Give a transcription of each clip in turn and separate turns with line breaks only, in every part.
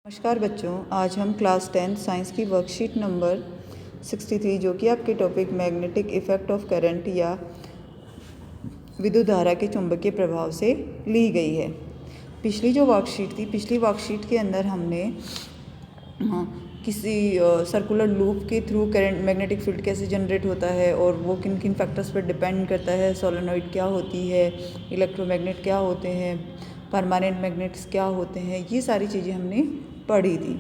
नमस्कार बच्चों, आज हम क्लास 10 साइंस की वर्कशीट नंबर 63 जो कि आपके topic magnetic effect of current या विद्युत धारा के चुंबकीय प्रभाव से ली गई है। पिछली जो वर्कशीट थी, पिछली वर्कशीट के अंदर हमने किसी सर्कुलर लूप के थ्रू करंट मैग्नेटिक फील्ड कैसे जनरेट होता है और वो किन किन फैक्टर्स पर डिपेंड करता है। सोलेनॉइड क्या होती है, इलेक्ट्रोमैग्नेट क्या होते हैं, परमानेंट मैग्नेट्स क्या होते हैं, ये सारी चीज़ें हमने पढ़ी थी।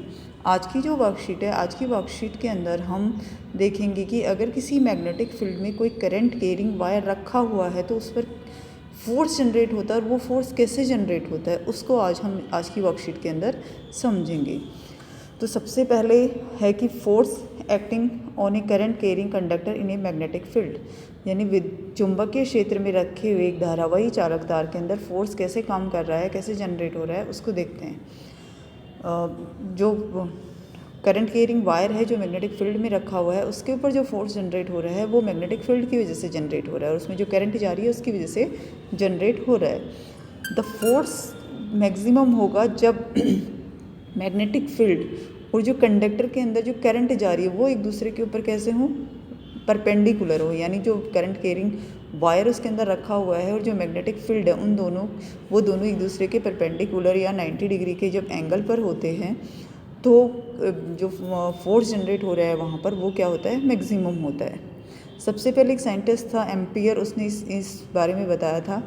आज की जो वर्कशीट है, आज की वर्कशीट के अंदर हम देखेंगे कि अगर किसी मैग्नेटिक फील्ड में कोई करंट कैरिंग वायर रखा हुआ है तो उस पर फोर्स जनरेट होता है और वो फोर्स कैसे जनरेट होता है उसको आज की वर्कशीट के अंदर समझेंगे। तो सबसे पहले है कि force acting on a current carrying conductor in a magnetic field, यानी चुंबकीय क्षेत्र में रखे हुए एक धारावाही चालक तार के अंदर फोर्स कैसे काम कर रहा है, कैसे जनरेट हो रहा है, उसको देखते हैं। जो करंट कैरिंग वायर है जो मैग्नेटिक फील्ड में रखा हुआ है, उसके ऊपर जो फोर्स जनरेट हो रहा है वो मैग्नेटिक फील्ड की वजह से जनरेट हो रहा है और उसमें जो करंट जा रही है उसकी वजह से जनरेट हो रहा है। द फोर्स मैक्सिमम होगा जब मैग्नेटिक फील्ड और जो कंडक्टर के अंदर जो करंट जा रही है वो एक दूसरे के ऊपर कैसे हो, परपेंडिकुलर हो, यानी जो करंट कैरिंग वायर उसके अंदर रखा हुआ है और जो मैग्नेटिक फील्ड है वो दोनों एक दूसरे के परपेंडिकुलर या 90 डिग्री के जब एंगल पर होते हैं तो जो फोर्स जनरेट हो रहा है वहाँ पर वो क्या होता है, मैक्सिमम होता है। सबसे पहले एक साइंटिस्ट था एम्पियर, उसने इस बारे में बताया था।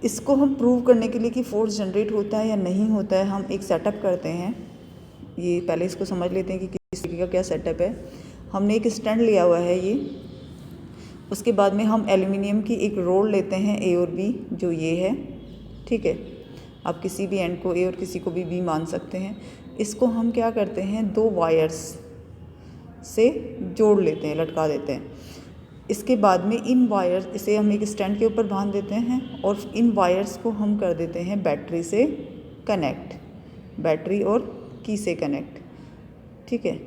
इसको हम प्रूव करने के लिए कि फोर्स जनरेट होता है या नहीं होता है, हम एक सेटअप करते हैं। ये पहले इसको समझ लेते हैं कि किस तरीके का क्या सेटअप है। हमने एक स्टैंड लिया हुआ है ये, उसके बाद में हम एल्युमिनियम की एक रोड लेते हैं ए और बी, जो ये है, ठीक है। आप किसी भी एंड को ए और किसी को भी बी मान सकते हैं। इसको हम क्या करते हैं, दो वायर्स से जोड़ लेते हैं, लटका देते हैं। इसके बाद में इन वायर्स, इसे हम एक स्टैंड के ऊपर बांध देते हैं और इन वायर्स को हम कर देते हैं बैटरी से कनेक्ट, बैटरी और की से कनेक्ट, ठीक है।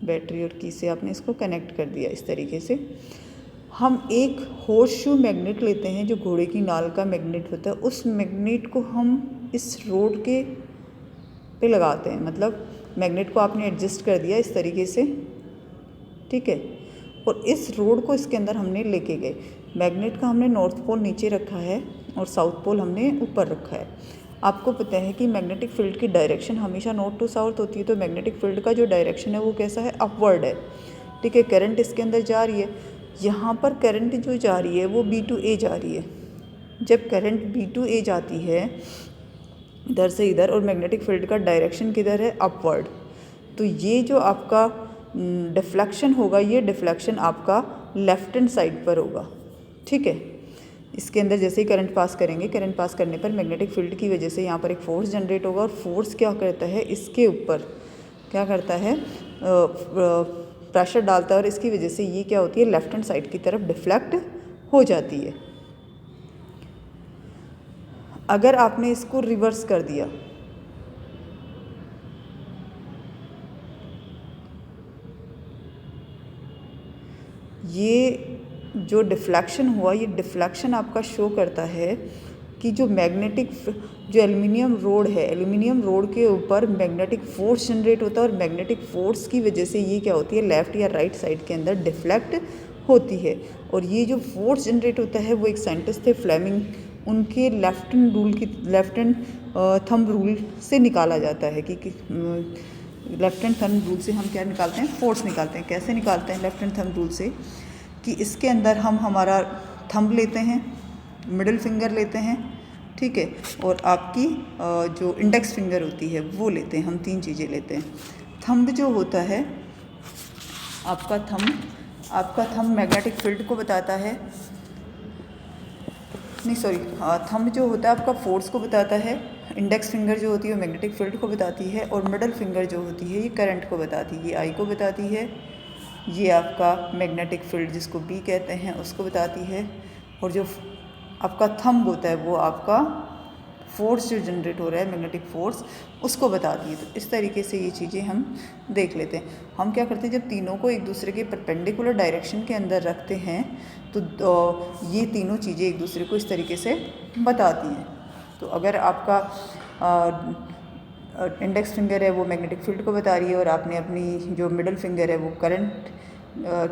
बैटरी और की से आपने इसको कनेक्ट कर दिया। इस तरीके से हम एक हॉर्सशू मैग्नेट लेते हैं जो घोड़े की नाल का मैग्नेट होता है। उस मैग्नेट को हम इस रोड के पे लगाते हैं, मतलब मैग्नेट को आपने एडजस्ट कर दिया इस तरीके से, ठीक है। और इस रोड को इसके अंदर हमने लेके गए। मैग्नेट का हमने नॉर्थ पोल नीचे रखा है और साउथ पोल हमने ऊपर रखा है। आपको पता है कि मैग्नेटिक फील्ड की डायरेक्शन हमेशा नॉर्थ टू साउथ होती है, तो मैग्नेटिक फील्ड का जो डायरेक्शन है वो कैसा है, अपवर्ड है, ठीक है। करंट इसके अंदर जा रही है, यहाँ पर करंट जो जा रही है वो बी टू ए जा रही है। जब करंट बी टू ए जाती है इधर से इधर और मैग्नेटिक फील्ड का डायरेक्शन किधर है, अपवर्ड, तो ये जो आपका डिफ्लेक्शन होगा, ये डिफ्लेक्शन आपका लेफ्ट हैंड साइड पर होगा, ठीक है। इसके अंदर जैसे ही करंट पास करेंगे, करंट पास करने पर मैग्नेटिक फील्ड की वजह से यहाँ पर एक फोर्स जनरेट होगा और फोर्स क्या करता है, इसके ऊपर क्या करता है, प्रेशर डालता है और इसकी वजह से ये क्या होती है, लेफ्ट हैंड साइड की तरफ डिफ्लेक्ट हो जाती है। अगर आपने इसको रिवर्स कर दिया, ये जो डिफ्लेक्शन हुआ, ये डिफ्लेक्शन आपका शो करता है कि जो एल्युमिनियम रोड है, एल्युमिनियम रोड के ऊपर मैग्नेटिक फोर्स जनरेट होता है और मैग्नेटिक फोर्स की वजह से ये क्या होती है, लेफ़्ट या राइट साइड के अंदर डिफ्लेक्ट होती है। और ये जो फोर्स जनरेट होता है वो एक साइंटिस्ट थे फ्लेमिंग, उनके लेफ्ट हैंड थंब रूल से निकाला जाता है कि लेफ्ट हैंड थंब रूल से हम क्या निकालते हैं, फोर्स निकालते हैं। कैसे निकालते हैं लेफ्ट हैंड थंब रूल से, कि इसके अंदर हम हमारा थंब लेते हैं, मिडिल फिंगर लेते हैं, ठीक है, और आपकी जो इंडेक्स फिंगर होती है वो लेते हैं। हम तीन चीज़ें लेते हैं। थंब जो होता है आपका थंब मैग्नेटिक फील्ड को बताता है, थंब जो होता है आपका फोर्स को बताता है, इंडेक्स फिंगर जो होती है वो मैग्नेटिक फील्ड को बताती है और मिडल फिंगर जो होती है ये करंट को बताती है, ये आई को बताती है, ये आपका मैग्नेटिक फील्ड जिसको बी कहते हैं उसको बताती है, और जो आपका थंब होता है वो आपका फोर्स जो जनरेट हो रहा है, मैग्नेटिक फोर्स, उसको बताती है। तो इस तरीके से ये चीज़ें हम देख लेते हैं। हम क्या करते हैं, जब तीनों को एक दूसरे के परपेंडिकुलर डायरेक्शन के अंदर रखते हैं तो ये तीनों चीज़ें एक दूसरे को इस तरीके से बताती हैं। तो अगर आपका इंडेक्स फिंगर है वो मैग्नेटिक फील्ड को बता रही है और आपने अपनी जो मिडल फिंगर है वो करंट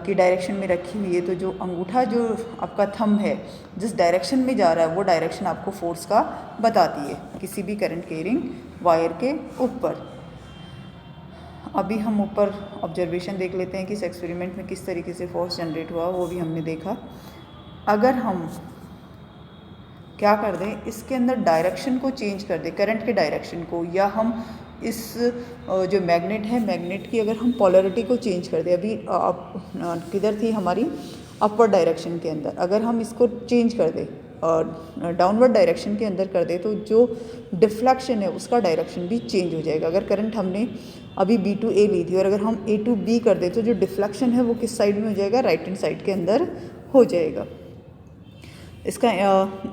की डायरेक्शन में रखी हुई है, तो जो अंगूठा जो आपका थंब है जिस डायरेक्शन में जा रहा है वो डायरेक्शन आपको फोर्स का बताती है किसी भी करंट कैरिंग वायर के ऊपर। अभी हम ऊपर ऑब्जर्वेशन देख लेते हैं कि इस एक्सपेरिमेंट में किस तरीके से फोर्स जनरेट हुआ, वो भी हमने देखा। अगर हम क्या कर दें, इसके अंदर डायरेक्शन को चेंज कर दें, करंट के डायरेक्शन को, या हम इस जो मैग्नेट है मैग्नेट की अगर हम पोलैरिटी को चेंज कर दें, अभी किधर थी हमारी अपवर्ड डायरेक्शन के अंदर, अगर हम इसको चेंज कर दें और डाउनवर्ड डायरेक्शन के अंदर कर दें तो जो डिफ्लेक्शन है उसका डायरेक्शन भी चेंज हो जाएगा। अगर करंट हमने अभी B to A ली थी और अगर हम A to B कर दें तो जो डिफ्लेक्शन है वो किस साइड में हो जाएगा, राइट हैंड साइड के अंदर हो जाएगा। इसका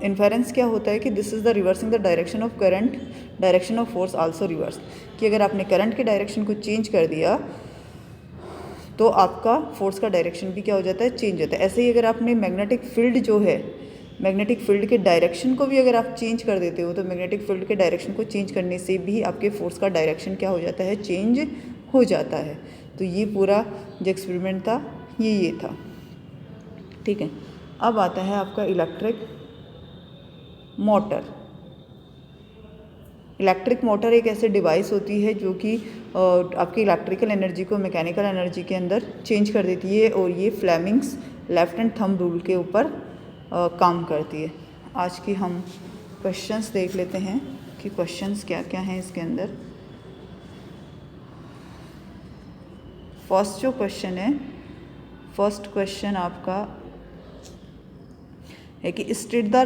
इन्फेरेंस क्या होता है कि this is the reversing the direction of current, direction of force also reverse, कि अगर आपने करंट के डायरेक्शन को चेंज कर दिया तो आपका फोर्स का डायरेक्शन भी क्या हो जाता है, चेंज होता है। ऐसे ही अगर आपने मैग्नेटिक फील्ड जो है, मैग्नेटिक फील्ड के डायरेक्शन को भी अगर आप चेंज कर देते हो तो मैग्नेटिक फील्ड के डायरेक्शन को चेंज करने से भी आपके फोर्स का डायरेक्शन क्या हो जाता है, चेंज हो जाता है। तो ये पूरा जो एक्सपेरिमेंट था ये था, ठीक है। अब आता है आपका इलेक्ट्रिक मोटर। इलेक्ट्रिक मोटर एक ऐसे डिवाइस होती है जो कि आपकी इलेक्ट्रिकल एनर्जी को मैकेनिकल एनर्जी के अंदर चेंज कर देती है और ये Fleming's left and thumb rule के ऊपर काम करती है। आज की हम क्वेश्चंस देख लेते हैं कि क्वेश्चंस क्या क्या हैं इसके अंदर। फर्स्ट जो क्वेश्चन है, फर्स्ट क्वेश्चन आपका है कि state the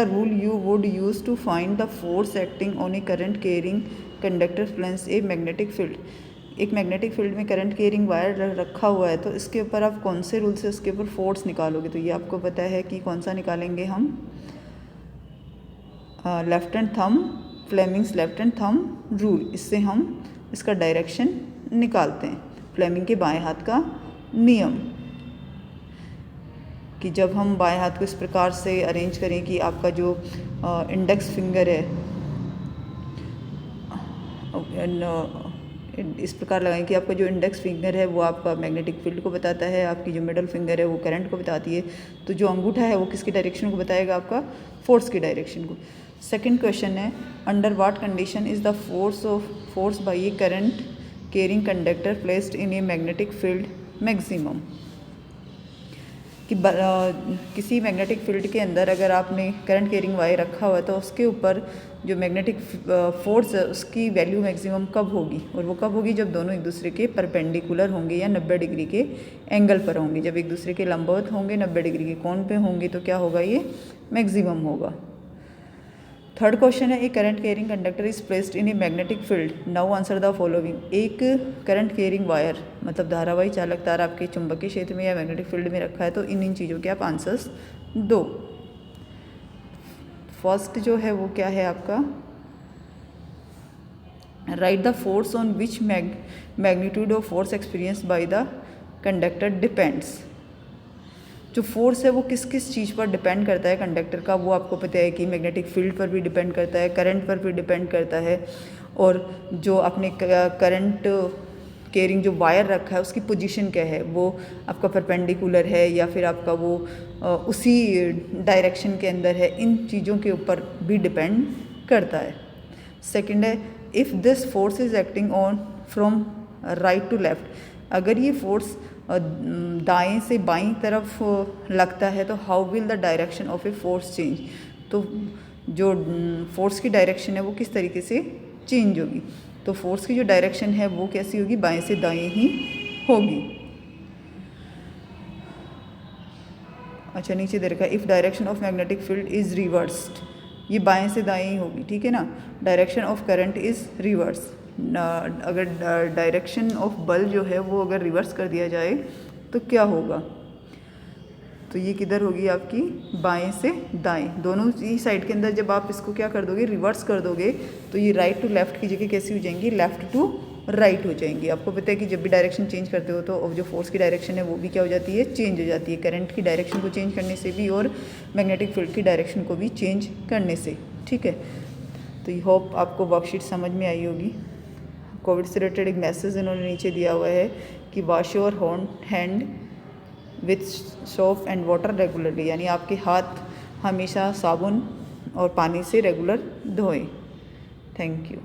rule you would use to find the force acting on a current carrying conductor planes a magnetic field. एक मैग्नेटिक फील्ड में करंट कैरिंग वायर रखा हुआ है तो इसके ऊपर आप कौन से रूल से उसके ऊपर फोर्स निकालोगे। तो ये आपको पता है कि कौन सा निकालेंगे हम, left hand thumb, Fleming's left hand thumb rule. इससे हम इसका डायरेक्शन निकालते हैं, फ्लेमिंग के बाएं हाथ का नियम, कि जब हम बाएं हाथ को इस प्रकार से अरेंज करें कि आपका जो इंडेक्स फिंगर है इस प्रकार लगाएं कि आपका जो इंडेक्स फिंगर है वो आपका मैग्नेटिक फील्ड को बताता है, आपकी जो मिडल फिंगर है वो करंट को बताती है, तो जो अंगूठा है वो किसकी डायरेक्शन को बताएगा, आपका फोर्स की डायरेक्शन को। सेकंड क्वेश्चन है, under what condition is the force by A current carrying conductor placed in a magnetic field maximum. कि किसी मैग्नेटिक फील्ड के अंदर अगर आपने करंट कैरिंग वायर रखा हुआ है तो उसके ऊपर जो मैग्नेटिक फोर्स है उसकी वैल्यू मैक्सिमम कब होगी, और वो कब होगी, जब दोनों एक दूसरे के परपेंडिकुलर होंगे या 90 डिग्री के एंगल पर होंगे। जब एक दूसरे के लंबवत होंगे, 90 डिग्री के कोण पे होंगे तो क्या होगा, ये मैक्सिमम होगा। थर्ड क्वेश्चन है, a current carrying conductor is placed in a magnetic field, now answer the following. एक करंट कैरिंग वायर मतलब धारावाही चालक तार आपके चुंबकीय क्षेत्र में या मैग्नेटिक फील्ड में रखा है, तो इन चीज़ों के आप आंसर्स दो। फर्स्ट जो है वो क्या है आपका, right the force on which magnitude of force experience by the conductor depends. जो फोर्स है वो किस किस चीज़ पर डिपेंड करता है कंडक्टर का, वो आपको पता है कि मैग्नेटिक फील्ड पर भी डिपेंड करता है, करंट पर भी डिपेंड करता है, और जो आपने करंट कैरिंग जो वायर रखा है उसकी पोजीशन क्या है, वो आपका परपेंडिकुलर है या फिर आपका वो उसी डायरेक्शन के अंदर है, इन चीज़ों के ऊपर भी डिपेंड करता है। सेकंड है, if this force is acting on from right to left, अगर ये फोर्स दाएं से बाईं तरफ लगता है तो how will the direction of a force change. तो जो फोर्स की डायरेक्शन है वो किस तरीके से चेंज होगी, तो फोर्स की जो डायरेक्शन है वो कैसी होगी, बाएं से दाएं ही होगी। अच्छा, नीचे दे रखा है, if direction of magnetic field is reversed, ये बाएं से दाएं ही होगी, ठीक है ना। Direction of current is reverse, अगर डायरेक्शन ऑफ बल जो है वो अगर रिवर्स कर दिया जाए तो क्या होगा, तो ये किधर होगी आपकी, बाएं से दाएं, दोनों ही साइड के अंदर जब आप इसको क्या कर दोगे, रिवर्स कर दोगे, तो ये राइट टू लेफ्ट की जगह कैसी हो जाएंगी, लेफ्ट टू राइट हो जाएंगी। आपको पता है कि जब भी डायरेक्शन चेंज करते हो तो जो फोर्स की डायरेक्शन है वो भी क्या हो जाती है, चेंज हो जाती है, करंट की डायरेक्शन को चेंज करने से भी और मैग्नेटिक फील्ड की डायरेक्शन को भी चेंज करने से। ठीक है, तो आई होप आपको वर्कशीट समझ में आई होगी। कोविड से रिलेटेड एक मैसेज इन्होंने नीचे दिया हुआ है कि wash your hand with soap and water regularly, यानी आपके हाथ हमेशा साबुन और पानी से रेगुलर धोएं। Thank you.